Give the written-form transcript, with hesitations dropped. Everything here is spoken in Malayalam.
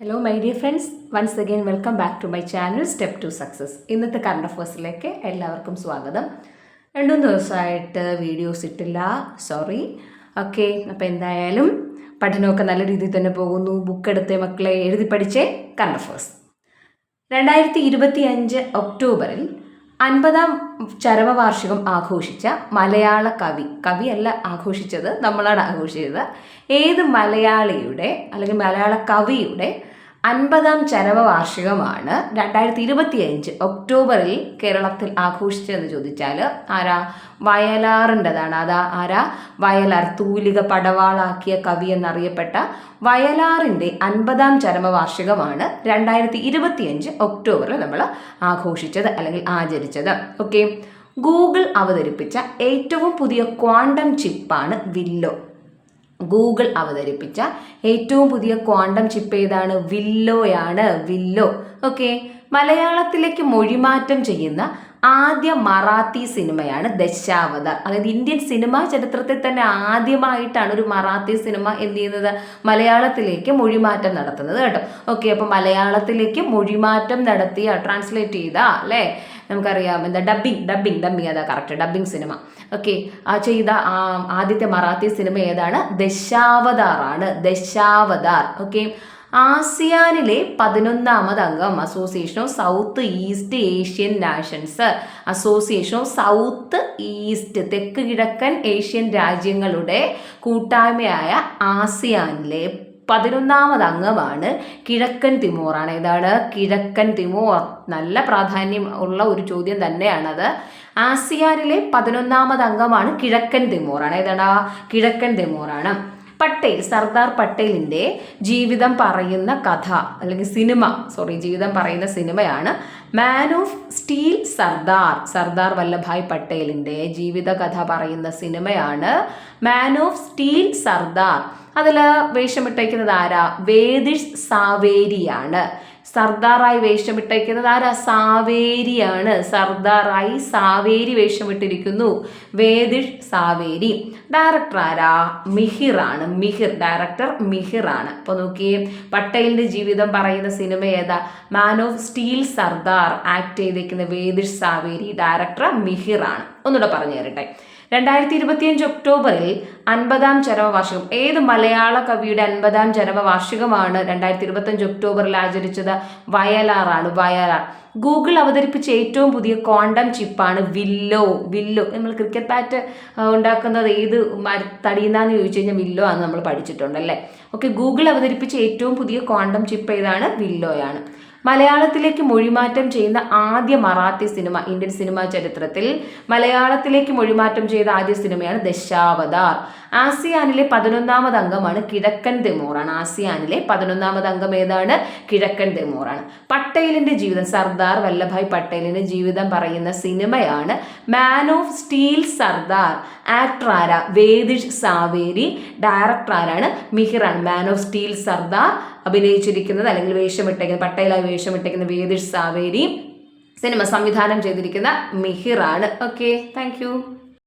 Hello my dear friends, once again welcome back to my channel step to success. ഇന്നത്തെ കറണ്ട് അഫേഴ്സിലേക്ക് എല്ലാവർക്കും സ്വാഗതം. 2 ദിവസമായിട്ട് വീഡിയോസ് ഇട്ടില്ല, സോറി. ഓക്കെ, അപ്പോൾ എന്തായാലും പഠനമൊക്കെ നല്ല രീതിയിൽ തന്നെ പോകുന്നു. ബുക്ക് എടുത്തേ മക്കളെ, എഴുതി പഠിച്ചേ. കറണ്ട് അഫേഴ്സ് 2025 ഒക്ടോബറിൽ 50ാം ചരമവാർഷികം ആഘോഷിച്ച മലയാള കവിയല്ല ആഘോഷിച്ചത്, നമ്മളാണ് ആഘോഷിച്ചത്. ഏത് മലയാളിയുടെ അല്ലെങ്കിൽ മലയാള കവിയുടെ 50ാം ചരമവാർഷികമാണ് 2025 ഒക്ടോബറിൽ കേരളത്തിൽ ആഘോഷിച്ചതെന്ന് ചോദിച്ചാൽ ആരാ? വയലാറിൻ്റെതാണ്. ആരാ? വയലാർ, തൂലിക പടവാളാക്കിയ കവി എന്നറിയപ്പെട്ട വയലാറിൻ്റെ 50ാം ചരമവാർഷികമാണ് 2025 ഒക്ടോബറിൽ നമ്മൾ ആഘോഷിച്ചത് അല്ലെങ്കിൽ ആചരിച്ചത്. ഓക്കെ, ഗൂഗിൾ അവതരിപ്പിച്ച ഏറ്റവും പുതിയ ക്വാണ്ടം ചിപ്പാണ് വില്ലോ. ഗൂഗിൾ അവതരിപ്പിച്ച ഏറ്റവും പുതിയ ക്വാണ്ടം ചിപ്പ് ഏതാണ്? വില്ലോയാണ്. വില്ലോ. ഓക്കെ, മലയാളത്തിലേക്ക് മൊഴിമാറ്റം ചെയ്യുന്ന ആദ്യ മറാത്തി സിനിമയാണ് ദശാവതാർ. അതായത് ഇന്ത്യൻ സിനിമാ ചരിത്രത്തിൽ തന്നെ ആദ്യമായിട്ടാണ് ഒരു മറാത്തി സിനിമ എന്ത് ചെയ്യുന്നത്? മലയാളത്തിലേക്ക് മൊഴിമാറ്റം നടത്തുന്നത് കേട്ടോ. ഓക്കെ, അപ്പോൾ മലയാളത്തിലേക്ക് മൊഴിമാറ്റം നടത്തിയ, ട്രാൻസ്ലേറ്റ് ചെയ്ത, അല്ലേ, നമുക്കറിയാം എന്താ, ഡബ്ബിങ് അതാ കറക്റ്റ്, ഡബ്ബിങ് സിനിമ. ഓക്കെ, ചെയ്ത ആദ്യത്തെ മറാത്തി സിനിമ ഏതാണ്? ദശാവതാറാണ്. ദശാവതാർ. ഓക്കെ, ആസിയാനിലെ 11ാമത് അംഗം association of south east Asian nations. Association of south east, തെക്ക് കിഴക്കൻ ഏഷ്യൻ രാജ്യങ്ങളുടെ കൂട്ടായ്മയായ ആസിയാനിലെ 11ാമത് അംഗമാണ് കിഴക്കൻ തിമോറാണ്. ഏതാണ്? കിഴക്കൻ തിമോർ. നല്ല പ്രാധാന്യം ഉള്ള ഒരു ചോദ്യം തന്നെയാണത്. ആസിയാനിലെ 11ാമത് അംഗമാണ് കിഴക്കൻ തിമോറാണ്. ഏതാണ്? കിഴക്കൻ തിമോറാണ്. സർദാർ പട്ടേലിൻ്റെ ജീവിതം പറയുന്ന കഥ അല്ലെങ്കിൽ ജീവിതം പറയുന്ന സിനിമയാണ് man of steel. Sardar Vallabhbhai പട്ടേലിൻ്റെ ജീവിത കഥ പറയുന്ന സിനിമയാണ് മാൻ ഓഫ് സ്റ്റീൽ സർദാർ. അതിൽ വേഷമിട്ടേക്കുന്നത് ആരാ? വേദിഷ് സാവേരിയാണ്. സർദാറായി വേഷമിട്ടേക്കുന്നത് ആരാ? സാവേരിയാണ്. സർദാറായി സാവേരി വേഷമിട്ടിരിക്കുന്നു, വേദിഷ് സാവേരി. ഡയറക്ടർ ആരാ? മിഹിറാണ്. ഡയറക്ടർ മിഹിറാണ്. അപ്പോൾ നോക്കിയേ, പട്ടേലിൻ്റെ ജീവിതം പറയുന്ന സിനിമ ഏതാ? മാൻ ഓഫ് സ്റ്റീൽ സർദാർ. ആക്ട് ചെയ്തേക്കുന്ന വേദിഷ് സാവേരി, ഡയറക്ടർ മിഹിറാണ്. ഒന്നുകൂടെ പറഞ്ഞു തരട്ടെ. 2025 ഒക്ടോബറിൽ 50ാം ചരമവാർഷികം. ഏത് മലയാള കവിയുടെ 50ാം ചരമവാർഷികമാണ് 2025 ഒക്ടോബറിൽ ആചരിച്ചത്? വയലാറാണ്. വയലാർ. ഗൂഗിൾ അവതരിപ്പിച്ച ഏറ്റവും പുതിയ ക്വാണ്ടം ചിപ്പാണ് വില്ലോ. നമ്മൾ ക്രിക്കറ്റ് ബാറ്റ് ഉണ്ടാക്കുന്നത് ഏത് തടിയെന്നാന്ന് ചോദിച്ചു കഴിഞ്ഞാൽ വില്ലോ ആണ് നമ്മൾ പഠിച്ചിട്ടുണ്ടല്ലേ. ഓക്കെ, ഗൂഗിൾ അവതരിപ്പിച്ച ഏറ്റവും പുതിയ ക്വാണ്ടം ചിപ്പ് ഏതാണ്? വില്ലോയാണ്. മലയാളത്തിലേക്ക് മൊഴിമാറ്റം ചെയ്യുന്ന ആദ്യ മറാത്തി സിനിമ, ഇന്ത്യൻ സിനിമാ ചരിത്രത്തിൽ മലയാളത്തിലേക്ക് മൊഴിമാറ്റം ചെയ്ത ആദ്യ സിനിമയാണ് ദശാവതാർ. ആസിയാനിലെ 11ാമത് അംഗമാണ് കിഴക്കൻ തിമോറാണ്. ആസിയാനിലെ 11ാമത് അംഗം ഏതാണ്? കിഴക്കൻ തിമോറാണ്. പട്ടേലിന്റെ ജീവിതം, സർദാർ വല്ലഭായ് പട്ടേലിന്റെ ജീവിതം പറയുന്ന സിനിമയാണ് man of steel Sardar. Actor ആരാ? വേദിഷ് സാവേരി. ഡയറക്ടർ ആരാണ്? മിഹിറാണ്. മാൻ ഓഫ് സ്റ്റീൽ സർദാർ അഭിനയിച്ചിരിക്കുന്നത് അല്ലെങ്കിൽ പട്ടേലായി വേഷമിട്ടേക്കുന്ന വേദിഷ് സാവേരി. സിനിമ സംവിധാനം ചെയ്തിരിക്കുന്ന മിഹിറാണ്. Okay, thank you.